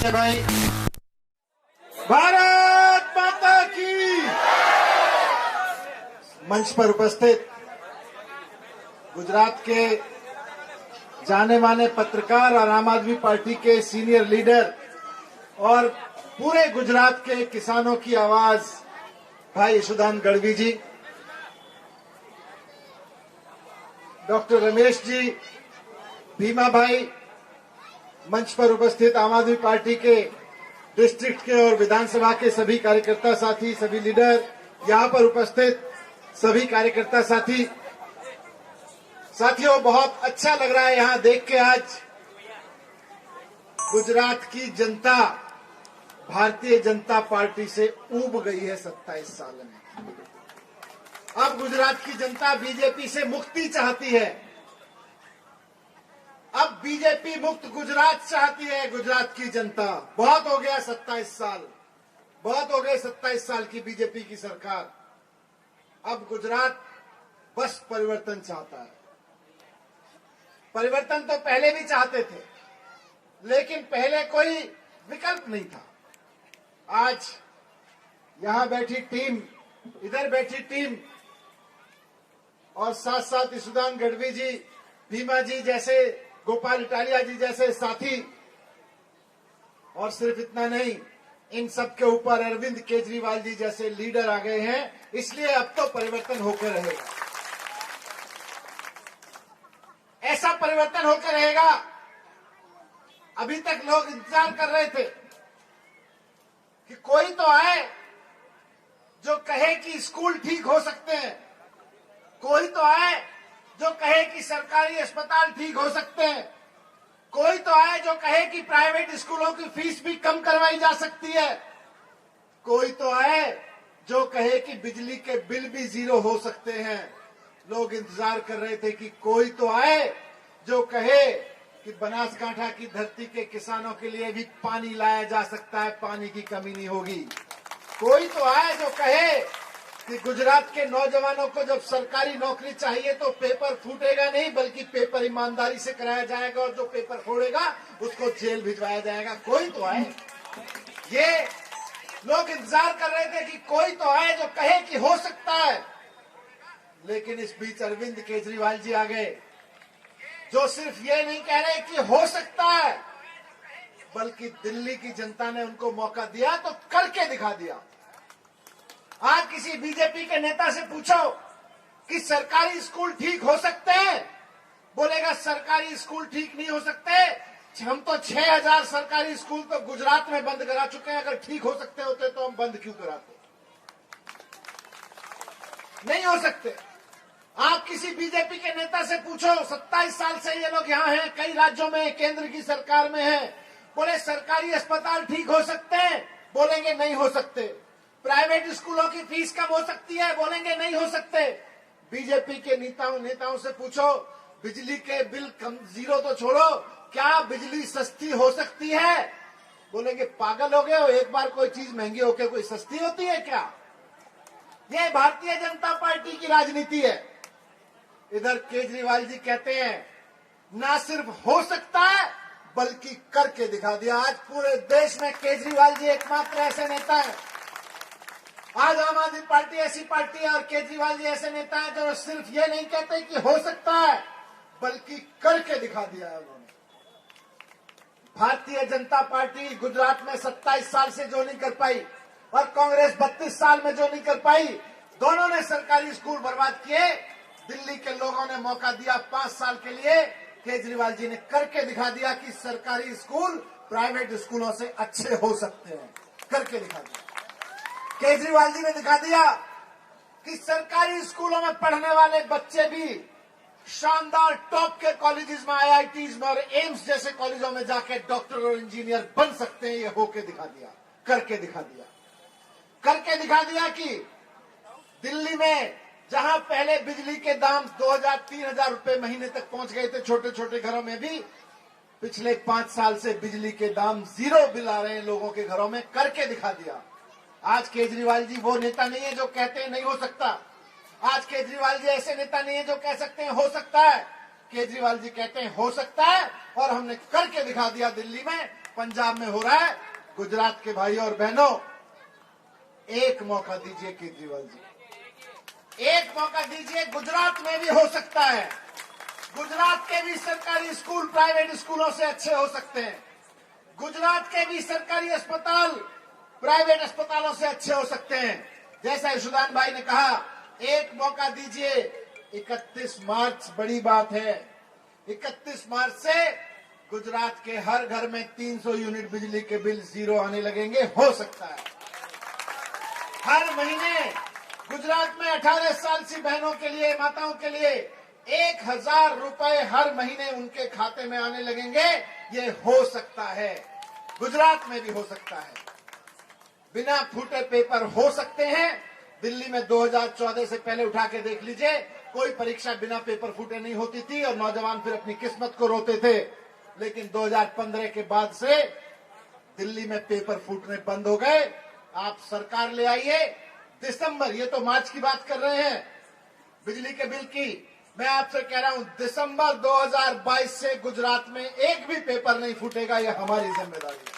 है भाई। भारत माता की। मंच पर उपस्थित गुजरात के जाने माने पत्रकार और आम आदमी पार्टी के सीनियर लीडर और पूरे गुजरात के किसानों की आवाज भाई यशोदान गढ़वी जी, डॉक्टर रमेश जी, भीमा भाई, मंच पर उपस्थित आम आदमी पार्टी के डिस्ट्रिक्ट के और विधानसभा के सभी कार्यकर्ता साथी, सभी लीडर, यहां पर उपस्थित सभी कार्यकर्ता साथी, साथियों, बहुत अच्छा लग रहा है यहां देख के। आज गुजरात की जनता भारतीय जनता पार्टी से ऊब गई है 27 साल में। अब गुजरात की जनता बीजेपी से मुक्ति चाहती है। अब बीजेपी मुक्त गुजरात चाहती है गुजरात की जनता। बहुत हो गया 27 साल, बहुत हो गए 27 साल की बीजेपी की सरकार। अब गुजरात बस परिवर्तन चाहता है। परिवर्तन तो पहले भी चाहते थे, लेकिन पहले कोई विकल्प नहीं था। आज यहां बैठी टीम, इधर बैठी टीम और साथ साथ यशोदान गढ़वी जी, भीमा जी जैसे, गोपाल इटालिया जी जैसे साथी, और सिर्फ इतना नहीं, इन सब के ऊपर अरविंद केजरीवाल जी जैसे लीडर आ गए हैं। इसलिए अब तो परिवर्तन होकर रहेगा, ऐसा परिवर्तन होकर रहेगा। अभी तक लोग इंतजार कर रहे थे कि कोई तो आए जो कहे कि स्कूल ठीक हो सकते हैं, कोई तो आए जो कहे कि सरकारी अस्पताल ठीक हो सकते हैं, कोई तो आए जो कहे कि प्राइवेट स्कूलों की फीस भी कम करवाई जा सकती है, कोई तो आए जो कहे कि बिजली के बिल भी जीरो हो सकते हैं। लोग इंतजार कर रहे थे कि कोई तो आए जो कहे कि बनासकांठा की धरती के किसानों के लिए भी पानी लाया जा सकता है, पानी की कमी नहीं होगी। कोई तो आए जो कहे कि गुजरात के नौजवानों को जब सरकारी नौकरी चाहिए तो पेपर फूटेगा नहीं, बल्कि पेपर ईमानदारी से कराया जाएगा, और जो पेपर फोड़ेगा उसको जेल भिजवाया जाएगा। कोई तो आए, ये लोग इंतजार कर रहे थे कि कोई तो आए जो कहे कि हो सकता है। लेकिन इस बीच अरविंद केजरीवाल जी आ गए, जो सिर्फ ये नहीं कह रहे कि हो सकता है, बल्कि दिल्ली की जनता ने उनको मौका दिया तो करके दिखा दिया। आज किसी बीजेपी के नेता से पूछो कि सरकारी स्कूल ठीक हो सकते हैं, बोलेगा सरकारी स्कूल ठीक नहीं हो सकते। हम तो 6000 सरकारी स्कूल तो गुजरात में बंद करा चुके हैं, अगर ठीक हो सकते होते तो हम बंद क्यों कराते? नहीं हो सकते। आप किसी बीजेपी के नेता से पूछो, 27 साल से ये लोग यहाँ हैं, कई राज्यों में, केंद्र की सरकार में हैं, बोले सरकारी अस्पताल ठीक हो सकते हैं, बोलेंगे नहीं हो सकते। प्राइवेट स्कूलों की फीस कम हो सकती है, बोलेंगे नहीं हो सकते। बीजेपी के नेताओं से पूछो, बिजली के बिल कम जीरो तो छोड़ो, क्या बिजली सस्ती हो सकती है? बोलेंगे पागल हो गए हो, एक बार कोई चीज महंगी होकर कोई सस्ती होती है क्या? ये भारतीय जनता पार्टी की राजनीति है। इधर केजरीवाल जी कहते हैं ना सिर्फ हो सकता है बल्कि करके दिखा दिया। आज पूरे देश में केजरीवाल जी एकमात्र ऐसे नेता हैं। आज आम आदमी पार्टी ऐसी पार्टी है और केजरीवाल जी ऐसे नेता हैं जो सिर्फ ये नहीं कहते कि हो सकता है, बल्कि करके दिखा दिया है उन्होंने। भारतीय जनता पार्टी गुजरात में 27 साल से जो नहीं कर पाई और कांग्रेस 32 साल में जो नहीं कर पाई, दोनों ने सरकारी स्कूल बर्बाद किए। दिल्ली के लोगों ने मौका दिया 5 साल के लिए, केजरीवाल जी ने करके दिखा दिया कि सरकारी स्कूल प्राइवेट स्कूलों से अच्छे हो सकते हैं। करके दिखा दिया। केजरीवाल जी ने दिखा दिया कि सरकारी स्कूलों में पढ़ने वाले बच्चे भी शानदार टॉप के कॉलेजेस में, आईआईटीज में और एम्स जैसे कॉलेजों में जाके डॉक्टर और इंजीनियर बन सकते हैं। ये होके दिखा दिया, करके दिखा दिया। करके दिखा दिया कि दिल्ली में जहां पहले बिजली के दाम 2000-3000 रुपए महीने तक पहुंच गए थे छोटे छोटे घरों में, भी पिछले 5 साल से बिजली के दाम जीरो बिल आ रहे हैं लोगों के घरों में। करके दिखा दिया। आज केजरीवाल जी वो नेता नहीं है जो कहते हैं नहीं हो सकता। आज केजरीवाल जी ऐसे नेता नहीं है जो कह सकते हैं हो सकता है। केजरीवाल जी कहते हैं हो सकता है, और हमने करके दिखा दिया दिल्ली में। पंजाब में हो रहा है। गुजरात के भाइयों और बहनों, एक मौका दीजिए केजरीवाल जी, एक मौका दीजिए। गुजरात में भी हो सकता है। गुजरात के भी सरकारी स्कूल प्राइवेट स्कूलों से अच्छे हो सकते हैं। गुजरात के भी सरकारी अस्पताल प्राइवेट अस्पतालों से अच्छे हो सकते हैं। जैसा यशोदान भाई ने कहा, एक मौका दीजिए। 31 मार्च बड़ी बात है। 31 मार्च से गुजरात के हर घर में 300 यूनिट बिजली के बिल जीरो आने लगेंगे। हो सकता है हर महीने गुजरात में 18 साल सी बहनों के लिए, माताओं के लिए 1000 रुपए हर महीने उनके खाते में आने लगेंगे। ये हो सकता है, गुजरात में भी हो सकता है। बिना फूटे पेपर हो सकते हैं। दिल्ली में 2014 से पहले उठा के देख लीजिए, कोई परीक्षा बिना पेपर फूटे नहीं होती थी और नौजवान फिर अपनी किस्मत को रोते थे। लेकिन 2015 के बाद से दिल्ली में पेपर फूटने बंद हो गए। आप सरकार ले आइए। दिसंबर, ये तो मार्च की बात कर रहे हैं बिजली के बिल की, मैं आपसे कह रहा हूं दिसंबर 2022 से गुजरात में एक भी पेपर नहीं फूटेगा। ये हमारी जिम्मेदारी है।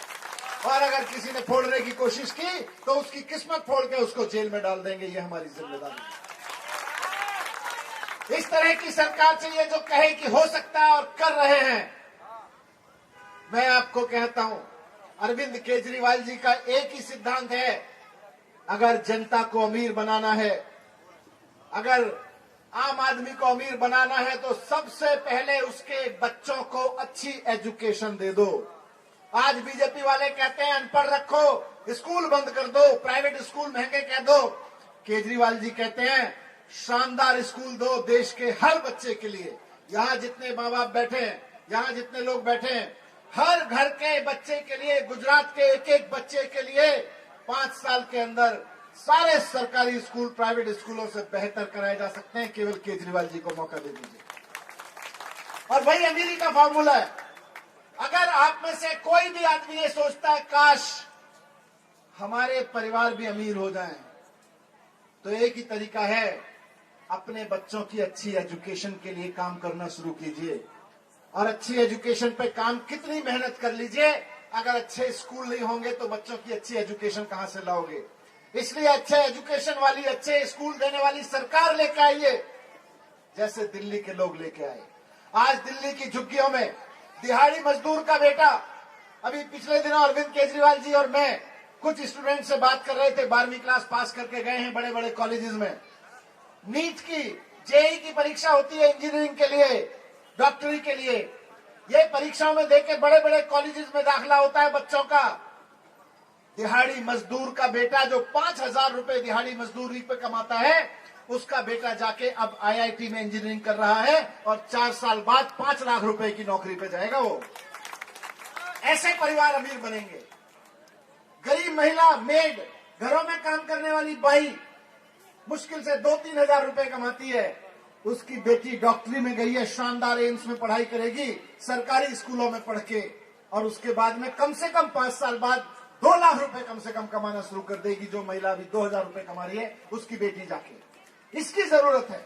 और अगर किसी ने फोड़ने की कोशिश की तो उसकी किस्मत फोड़ के उसको जेल में डाल देंगे। ये हमारी जिम्मेदारी है। इस तरह की सरकार चाहिए जो कहे कि हो सकता है और कर रहे हैं। मैं आपको कहता हूं, अरविंद केजरीवाल जी का एक ही सिद्धांत है, अगर जनता को अमीर बनाना है, अगर आम आदमी को अमीर बनाना है तो सबसे पहले उसके बच्चों को अच्छी एजुकेशन दे दो। आज बीजेपी वाले कहते हैं अनपढ़ रखो, स्कूल बंद कर दो, प्राइवेट स्कूल महंगे कह दो। केजरीवाल जी कहते हैं शानदार स्कूल दो देश के हर बच्चे के लिए। यहां जितने माँ बाप बैठे हैं, यहां जितने लोग बैठे हैं, हर घर के बच्चे के लिए, गुजरात के एक एक बच्चे के लिए 5 साल के अंदर सारे सरकारी स्कूल प्राइवेट स्कूलों से बेहतर कराए जा सकते हैं। केवल केजरीवाल जी को मौका दे दीजिए। और वही अमीरी का फॉर्मूला है। अगर आप में से कोई भी आदमी ये सोचता है काश हमारे परिवार भी अमीर हो जाएं, तो एक ही तरीका है, अपने बच्चों की अच्छी एजुकेशन के लिए काम करना शुरू कीजिए। और अच्छी एजुकेशन पे काम कितनी मेहनत कर लीजिए, अगर अच्छे स्कूल नहीं होंगे तो बच्चों की अच्छी एजुकेशन कहां से लाओगे। इसलिए अच्छे एजुकेशन वाली, अच्छे स्कूल देने वाली सरकार लेके आइए, जैसे दिल्ली के लोग लेके आए। आज दिल्ली की झुग्गियों में दिहाड़ी मजदूर का बेटा, अभी पिछले दिनों अरविंद केजरीवाल जी और मैं कुछ स्टूडेंट से बात कर रहे थे, 12वीं क्लास पास करके गए हैं बड़े बड़े कॉलेजेस में। नीट की, जेई की परीक्षा होती है इंजीनियरिंग के लिए, डॉक्टरी के लिए। ये परीक्षाओं में देके बड़े बड़े कॉलेजेस में दाखिला होता है बच्चों का। दिहाड़ी मजदूर का बेटा जो 5000 रुपए दिहाड़ी मजदूरी पे कमाता है, उसका बेटा जाके अब आईआईटी में इंजीनियरिंग कर रहा है और 4 साल बाद 5 लाख रुपए की नौकरी पे जाएगा वो। ऐसे परिवार अमीर बनेंगे। गरीब महिला, मेड, घरों में काम करने वाली बाई मुश्किल से 2-3 हजार रुपए कमाती है, उसकी बेटी डॉक्टरी में गई है, शानदार एम्स में पढ़ाई करेगी, सरकारी स्कूलों में पढ़ के, और उसके बाद में कम से कम 5 साल बाद 2 लाख रुपए कम से कम कमाना शुरू कर देगी। जो महिला अभी 2000 रुपए कमा रही है, उसकी बेटी जाके। इसकी जरूरत है।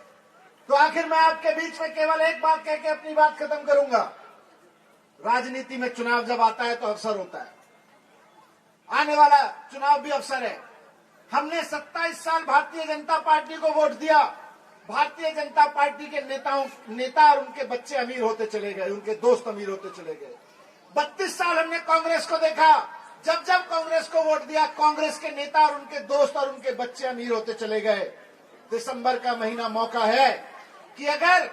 तो आखिर मैं आपके बीच में केवल एक बात कह के अपनी बात खत्म करूंगा। राजनीति में चुनाव जब आता है तो अवसर होता है। आने वाला चुनाव भी अवसर है। हमने 27 साल भारतीय जनता पार्टी को वोट दिया। भारतीय जनता पार्टी के नेता और उनके बच्चे अमीर होते चले गए, उनके दोस्त अमीर होते चले गए। 32 साल हमने कांग्रेस को देखा। जब जब कांग्रेस को वोट दिया, कांग्रेस के नेता और उनके दोस्त और उनके बच्चे अमीर होते चले गए। दिसंबर का महीना मौका है कि अगर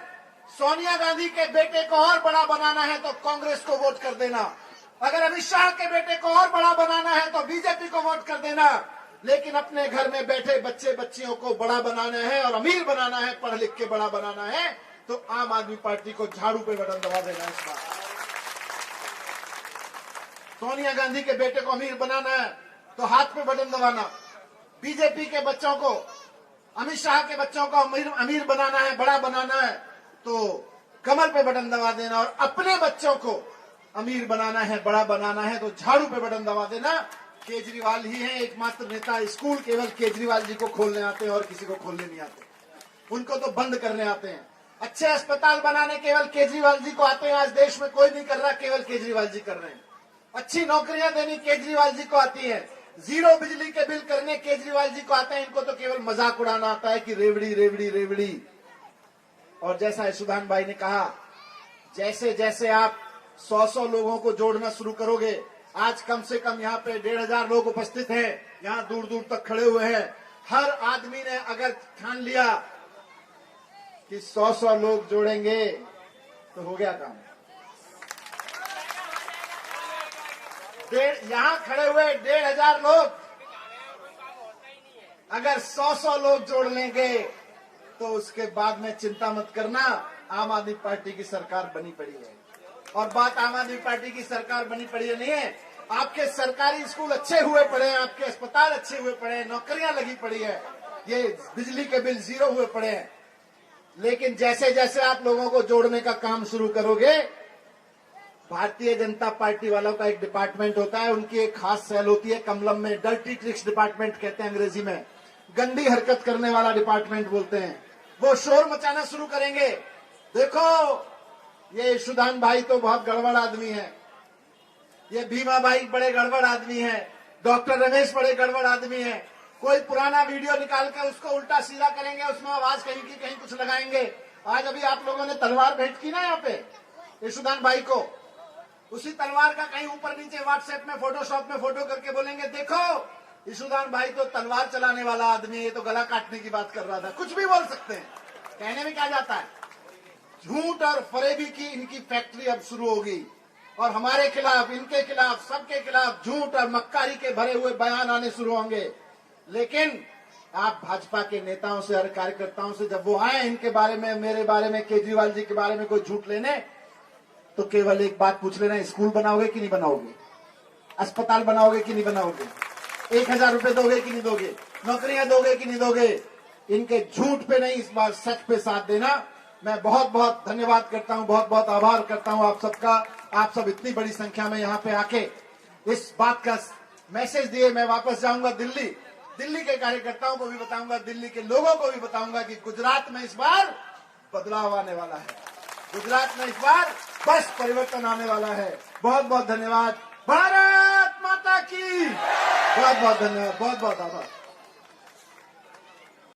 सोनिया गांधी के बेटे को और बड़ा बनाना है तो कांग्रेस को वोट कर देना, अगर अमित शाह के बेटे को और बड़ा बनाना है तो बीजेपी को वोट कर देना। लेकिन अपने घर में बैठे बच्चे बच्चियों को बड़ा बनाना है और अमीर बनाना है, पढ़ लिख के बड़ा बनाना है, तो आम आदमी पार्टी को झाड़ू पे बटन दबा देना। इस बार सोनिया गांधी के बेटे को अमीर बनाना है तो हाथ पे बटन दबाना। बीजेपी के बच्चों को, अमित शाह के बच्चों को अमीर बनाना है, बड़ा बनाना है तो कमर पे बटन दबा देना। और अपने बच्चों को अमीर बनाना है, बड़ा बनाना है तो झाड़ू पे बटन दबा देना। केजरीवाल ही है एकमात्र नेता, स्कूल केवल केजरीवाल जी को खोलने आते हैं और किसी को खोलने नहीं आते। उनको तो बंद करने आते हैं। अच्छे अस्पताल बनाने केवल केजरीवाल जी को आते हैं। आज देश में कोई नहीं कर रहा, केवल केजरीवाल जी कर रहे हैं। अच्छी नौकरियां देनी केजरीवाल जी को आती है, जीरो बिजली के बिल करने केजरीवाल जी को आता है। इनको तो केवल मजाक उड़ाना आता है कि रेवड़ी रेवड़ी रेवड़ी। और जैसा यशोदान भाई ने कहा, जैसे जैसे आप 100 लोगों को जोड़ना शुरू करोगे, आज कम से कम यहाँ पे 1,500 लोग उपस्थित हैं, यहाँ दूर दूर तक खड़े हुए हैं। हर आदमी ने अगर ठान लिया कि 100 लोग जोड़ेंगे तो हो गया काम। यहाँ खड़े हुए 1,500 लोग अगर 100 लोग जोड़ लेंगे तो उसके बाद में चिंता मत करना, आम आदमी पार्टी की सरकार बनी पड़ी है। और बात आम आदमी पार्टी की सरकार बनी पड़ी है नहीं है, आपके सरकारी स्कूल अच्छे हुए पड़े हैं, आपके अस्पताल अच्छे हुए पड़े हैं, नौकरियां लगी पड़ी है, ये बिजली के बिल जीरो हुए पड़े हैं। लेकिन जैसे जैसे आप लोगों को जोड़ने का काम शुरू करोगे, भारतीय जनता पार्टी वालों का एक डिपार्टमेंट होता है, उनकी एक खास सेल होती है कमलम में, डर्टी ट्रिक्स डिपार्टमेंट कहते हैं अंग्रेजी में, गंदी हरकत करने वाला डिपार्टमेंट बोलते हैं। वो शोर मचाना शुरू करेंगे, देखो ये यशोदान भाई तो बहुत गड़बड़ आदमी है, ये भीमा भाई बड़े गड़बड़ आदमी है, डॉक्टर रमेश बड़े गड़बड़ आदमी है। कोई पुराना वीडियो निकाल कर उसको उल्टा सीधा करेंगे, उसमें आवाज कहीं की कहीं कुछ लगाएंगे। आज अभी आप लोगों ने तलवार भेंट की ना यहाँ पे यशोदान भाई को, उसी तलवार का कहीं ऊपर नीचे व्हाट्सएप में फोटोशॉप में फोटो करके बोलेंगे देखो यशोदान भाई तो तलवार चलाने वाला आदमी है, ये तो गला काटने की बात कर रहा था। कुछ भी बोल सकते हैं, कहने में क्या जाता है। झूठ और फरेबी की इनकी फैक्ट्री अब शुरू होगी और हमारे खिलाफ, इनके खिलाफ, सबके खिलाफ झूठ और मक्कारी के भरे हुए बयान आने शुरू होंगे। लेकिन आप भाजपा के नेताओं से और कार्यकर्ताओं से जब वो आए इनके बारे में, मेरे बारे में, केजरीवाल जी के बारे में कोई झूठ लेने, तो केवल एक बात पूछ लेना, स्कूल बनाओगे कि नहीं बनाओगे, अस्पताल बनाओगे कि नहीं बनाओगे, 1,000 रुपए दोगे कि नहीं दोगे, नौकरियां दोगे कि नहीं दोगे। इनके झूठ पे नहीं, इस बार सच पे साथ देना। मैं बहुत बहुत धन्यवाद करता हूं, बहुत बहुत आभार करता हूं आप सबका। आप सब इतनी बड़ी संख्या में यहाँ पे आके इस बात का मैसेज दिए। मैं वापस जाऊंगा दिल्ली, दिल्ली के कार्यकर्ताओं को भी बताऊंगा, दिल्ली के लोगों को भी बताऊंगा कि गुजरात में इस बार बदलाव आने वाला है, गुजरात में इस बार बस परिवर्तन आने वाला है। बहुत बहुत धन्यवाद। भारत माता की बहुत बहुत धन्यवाद, बहुत बहुत आभार।